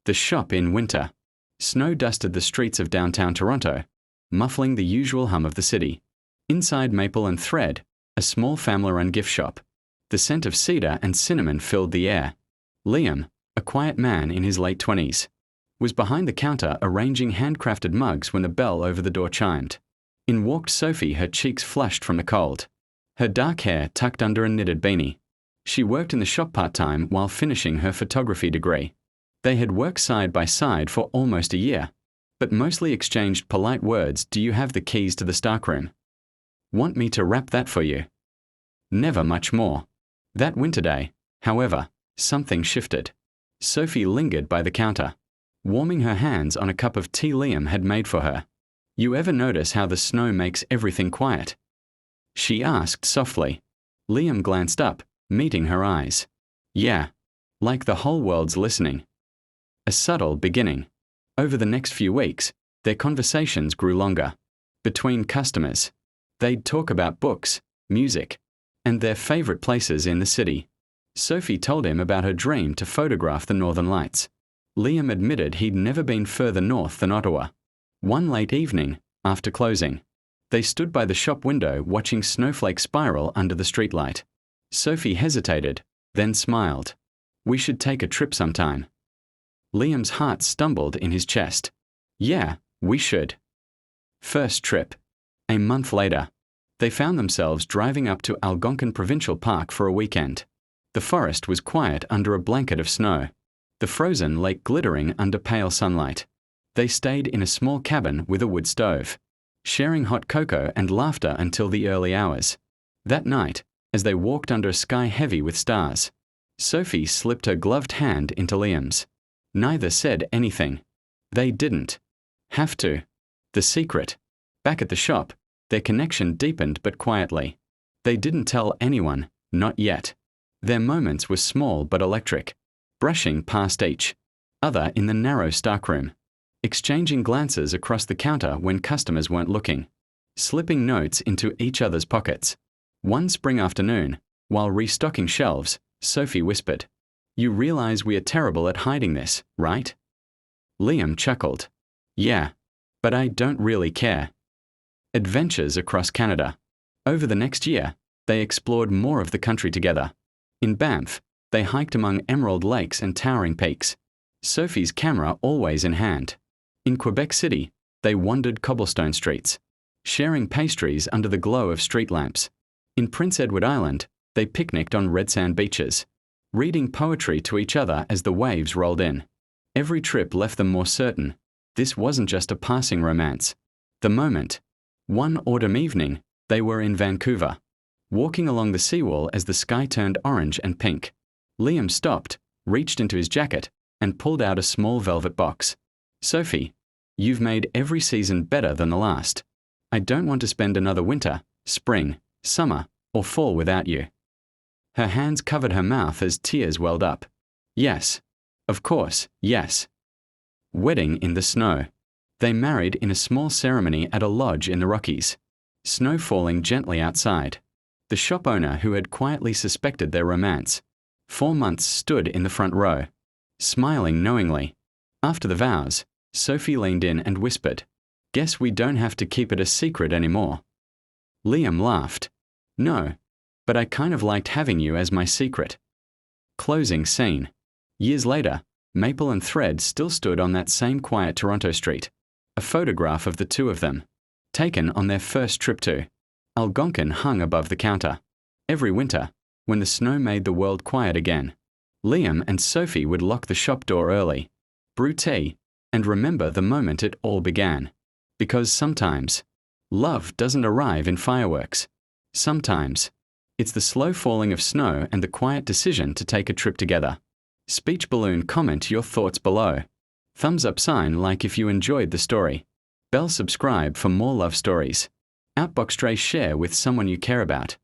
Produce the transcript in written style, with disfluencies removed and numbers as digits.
The shop in winter. Snow dusted the streets of downtown Toronto, muffling the usual hum of the city. Inside Maple and Thread, a small family-run gift shop. The scent of cedar and cinnamon filled the air. Liam, a quiet man in his late 20s, was behind the counter arranging handcrafted mugs when the bell over the door chimed. In walked Sophie, her cheeks flushed from the cold, her dark hair tucked under a knitted beanie. She worked in the shop part-time while finishing her photography degree. They had worked side by side for almost a year, but mostly exchanged polite words. Do you have the keys to the stockroom? Want me to wrap that for you? Never much more. That winter day, however, something shifted. Sophie lingered by the counter, warming her hands on a cup of tea Liam had made for her. You ever notice how the snow makes everything quiet? She asked softly. Liam glanced up, meeting her eyes. Yeah, like the whole world's listening. A subtle beginning. Over the next few weeks, their conversations grew longer. Between customers, they'd talk about books, music, and their favorite places in the city. Sophie told him about her dream to photograph the Northern Lights. Liam admitted he'd never been further north than Ottawa. One late evening, after closing, they stood by the shop window watching snowflakes spiral under the streetlight. Sophie hesitated, then smiled. We should take a trip sometime. Liam's heart stumbled in his chest. Yeah, we should. First trip. A month later, they found themselves driving up to Algonquin Provincial Park for a weekend. The forest was quiet under a blanket of snow, the frozen lake glittering under pale sunlight. They stayed in a small cabin with a wood stove, sharing hot cocoa and laughter until the early hours. That night, as they walked under a sky heavy with stars, Sophie slipped her gloved hand into Liam's. Neither said anything. They didn't have to. The secret. Back at the shop, their connection deepened but quietly. They didn't tell anyone, not yet. Their moments were small but electric, brushing past each other in the narrow stockroom, exchanging glances across the counter when customers weren't looking, slipping notes into each other's pockets. One spring afternoon, while restocking shelves, Sophie whispered, You realize we are terrible at hiding this, right? Liam chuckled. Yeah, but I don't really care. Adventures across Canada. Over the next year, they explored more of the country together. In Banff, they hiked among emerald lakes and towering peaks, Sophie's camera always in hand. In Quebec City, they wandered cobblestone streets, sharing pastries under the glow of street lamps. In Prince Edward Island, they picnicked on red sand beaches, reading poetry to each other as the waves rolled in. Every trip left them more certain. This wasn't just a passing romance. The moment. One autumn evening, they were in Vancouver, walking along the seawall as the sky turned orange and pink. Liam stopped, reached into his jacket, and pulled out a small velvet box. Sophie, you've made every season better than the last. I don't want to spend another winter, spring, summer, or fall without you. Her hands covered her mouth as tears welled up. Yes. Of course, yes. Wedding in the snow. They married in a small ceremony at a lodge in the Rockies. Snow falling gently outside. The shop owner who had quietly suspected their romance, 4 months stood in the front row, smiling knowingly. After the vows, Sophie leaned in and whispered, Guess we don't have to keep it a secret anymore. Liam laughed. No, but I kind of liked having you as my secret. Closing scene. Years later, Maple and Thread still stood on that same quiet Toronto street. A photograph of the two of them, taken on their first trip to Algonquin, hung above the counter. Every winter, when the snow made the world quiet again, Liam and Sophie would lock the shop door early, brew tea, and remember the moment it all began. Because sometimes, love doesn't arrive in fireworks. Sometimes, it's the slow falling of snow and the quiet decision to take a trip together. Speech balloon, comment your thoughts below. Thumbs up sign like if you enjoyed the story. Bell subscribe for more love stories. Outbox tray share with someone you care about.